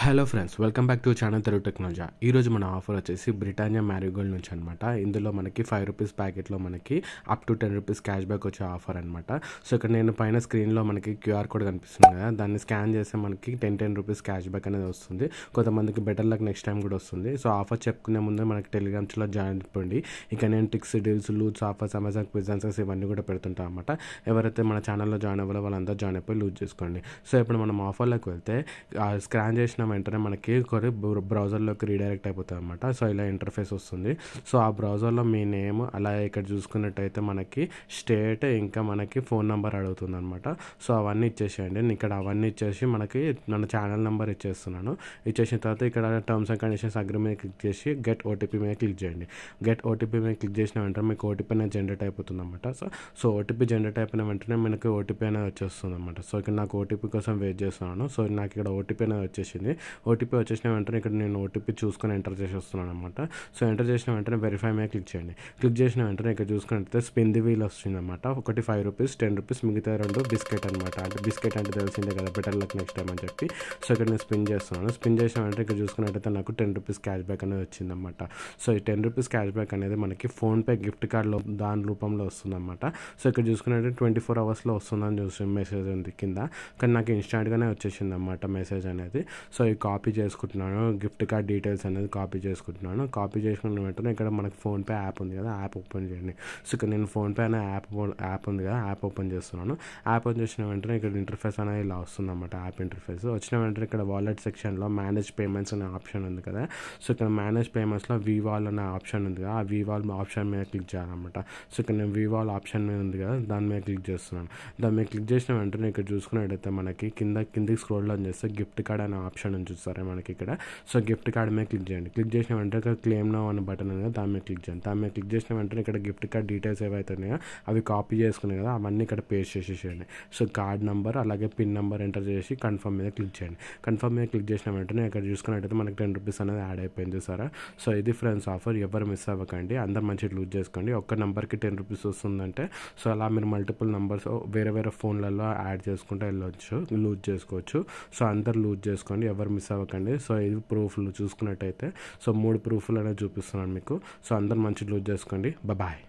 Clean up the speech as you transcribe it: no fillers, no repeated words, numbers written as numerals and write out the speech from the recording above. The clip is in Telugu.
Hello friends, welcome back to channel Telugu technology. ఈరోజు మన ఆఫర్ వచ్చేసి బ్రిటానియా మ్యారీగోల్డ్ నుంచి అనమాట. ఇందులో మనకి ₹5 ప్యాకెట్లో మనకి అప్ టు ₹10 క్యాష్ బ్యాక్ వచ్చే ఆఫర్ అనమాట. సో ఇక్కడ నేను పైన స్క్రీన్లో మనకి క్యూఆర్ కోడ్ కనిపిస్తుంది కదా, దాన్ని స్కాన్ చేస్తే మనకి ₹10 క్యాష్ బ్యాక్ అనేది వస్తుంది. కొంతమందికి బెటర్ లక్ నెక్స్ట్ టైం కూడా వస్తుంది. సో ఆఫర్ చెప్పుకునే ముందే మనకి టెలిగ్రామ్స్లో జాయిన్ అయిపోండి. ఇక నేను ticks, deals, loots, offers, Amazon quiz answers ఇవన్నీ కూడా పెడుతుంటాను అనమాట. ఎవరైతే మన ఛానల్లో జాయిన్ అవ్వాలో వాళ్ళంతా జాయిన్ అయిపోయి లూజ్ చేసుకోండి. సో ఇప్పుడు మనం ఆఫర్లోకి వెళ్తే స్కాన్ చేసిన వెంటనే మనకి బ్రౌజర్లోకి రీడైరెక్ట్ అయిపోతుంది అనమాట. సో ఇలా ఇంటర్ఫేస్ వస్తుంది. సో ఆ బ్రౌజర్లో మీ నేమ్, అలాగే ఇక్కడ చూసుకున్నట్టయితే మనకి స్టేట్, ఇంకా మనకి ఫోన్ నెంబర్ అడుగుతుంది అనమాట. సో అవన్నీ ఇచ్చేసేయండి. నేను ఇక్కడ అవన్నీ ఇచ్చేసి మనకి మన ఛానల్ నెంబర్ ఇచ్చేస్తున్నాను. ఇచ్చేసిన తర్వాత ఇక్కడ terms and conditions agreement click చేసి గెట్ ఓటీపీ మీద క్లిక్ చేయండి. గెట్ ఓటీపీ మీద క్లిక్ చేసిన వెంటనే మీకు ఓటీపీ అనేది జనరేట్ అయిపోతుంది అనమాట. సో ఓటీపీ జనరేట్ అయిపోయిన వెంటనే మనకి ఓటీపీ అనేది వచ్చేస్తుంది అనమాట. సో ఇక్కడ నాకు ఓటీపీ కోసం వెయిట్ చేస్తున్నాను. సో నాకు ఇక్కడ ఓటీపీ అనేది వచ్చేసింది. ఓటీపీ వచ్చేసిన వెంటనే ఇక్కడ నేను ఓటీపీ చూసుకొని ఎంటర్ చేసి వస్తున్నాను అనమాట. సో ఎంటర్ చేసిన వెంటనే వెరిఫై మీద క్లిక్ చేయండి. క్లిక్ చేసిన వెంటనే ఇక్కడ చూసుకున్నట్లయితే స్పిన్ ది వీల్ వస్తుంది అనమాట. ఒకటి ₹5, ₹10, మిగతా రెండు బిస్కెట్ అనమాట. అంటే బిస్కెట్ అంటే తెలిసిందే కదా, బెటర్ లక్ నెక్స్ట్ టైం అని చెప్పి. సో ఇక్కడ నేను స్పిన్ చేస్తున్నాను. స్పిన్ చేసిన వెంటనే ఇక్కడ చూసుకున్నట్టయితే నాకు ₹10 క్యాష్ బ్యాక్ అనేది వచ్చిందన్నమాట. సో ఈ ₹10 క్యాష్ బ్యాక్ అనేది మనకి ఫోన్పే గిఫ్ట్ కార్డ్లో దాని రూపంలో వస్తుందన్నమాట. సో ఇక్కడ చూసుకున్నట్టు 24 అవర్స్లో వస్తుందని చూసి మెసేజ్ ఉంది కింద, కానీ నాకు ఇన్స్టాంట్గానే వచ్చేసింది అన్నమాట మెసేజ్ అనేది. సో ఈ కాపీ చేసుకుంటున్నాను, గిఫ్ట్ కార్డ్ డీటెయిల్స్ అనేది కాపీ చేసుకుంటున్నాను. కాపీ చేసుకున్న వెంటనే ఇక్కడ మనకి ఫోన్పే యాప్ ఉంది కదా, యాప్ ఓపెన్ చేయండి. సో ఇక్కడ నేను ఫోన్పే అనే యాప్ ఉంది కదా, యాప్ ఓపెన్ చేస్తున్నాను. యాప్ ఓపెన్ చేసిన వెంటనే ఇక్కడ ఇంటర్ఫేస్ అనేది ఇలా వస్తుంది అన్నమాట. యాప్ ఇంటర్ఫేస్ వచ్చిన వెంటనే ఇక్కడ వాలెట్ సెక్షన్లో మేనేజ్ పేమెంట్స్ అనే ఆప్షన్ ఉంది కదా. సో ఇక్కడ మేనేజ్ పేమెంట్స్లో వీవాల్ అనే ఆప్షన్ ఉంది కదా, ఆ వీవాల్ ఆప్షన్ మీద క్లిక్ చేయాలన్నమాట. సో ఇక్కడ నేను వీవాల్ ఆప్షన్ మీద ఉంది కదా, దాని మీద క్లిక్ చేస్తున్నాను. దాని మీద క్లిక్ చేసిన వెంటనే ఇక్కడ చూసుకున్నట్టయితే మనకి కిందికి స్క్రోల్ డౌన్ చేస్తే గిఫ్ట్ కార్డ్ అనే ఆప్షన్ ఉంది చూస్తారా మనకి ఇక్కడ. సో గిఫ్ట్ కార్డ్ మీద క్లిక్ చేయండి. క్లిక్ చేసిన వెంటనే ఇక్కడ క్లెయిమ్ నౌ అనే బటన్ ఉంది కదా, దాని మీద క్లిక్ చేయండి. దాని మీద క్లిక్ చేసిన వెంటనే ఇక్కడ గిఫ్ట్ కార్డ్ డీటెయిల్స్ ఏవైతే ఉన్నాయో అవి కాపీ చేసుకున్నాయి కదా, అవన్నీ ఇక్కడ పేస్ట్ చేసేసేయండి. సో కార్డ్ నెంబర్ అలాగే పిన్ నెంబర్ ఎంటర్ చేసి కన్ఫర్మ్ మీద క్లిక్ చేయండి. కన్ఫర్మ్ మీద క్లిక్ చేసిన వెంటనే ఇక్కడ చూసుకున్నట్టయితే మనకి ₹10 అనేది యాడ్ అయిపోయింది చూసారా. సో ఇది ఫ్రెండ్స్ ఆఫర్, ఎవరు మిస్ అవ్వకండి, అందరు మంచిగా లూజ్ చేసుకోండి. ఒక్క నెంబర్కి ₹10 వస్తుందంటే సో అలా మీరు మల్టిపుల్ నెంబర్స్ వేరే వేరే ఫోన్లలో యాడ్ చేసుకుంటూ వెళ్ళొచ్చు, లూజ్ చేసుకోవచ్చు. సో అందరు లూజ్ చేసుకోండి, ఎవరు మిస్ అవ్వకండి. సో ఇది ప్రూఫ్లు చూసుకున్నట్టయితే సో 3 ప్రూఫ్లు అనేది చూపిస్తున్నాను మీకు. సో అందరు మంచి లూజ్ చేసుకోండి. బాయ్.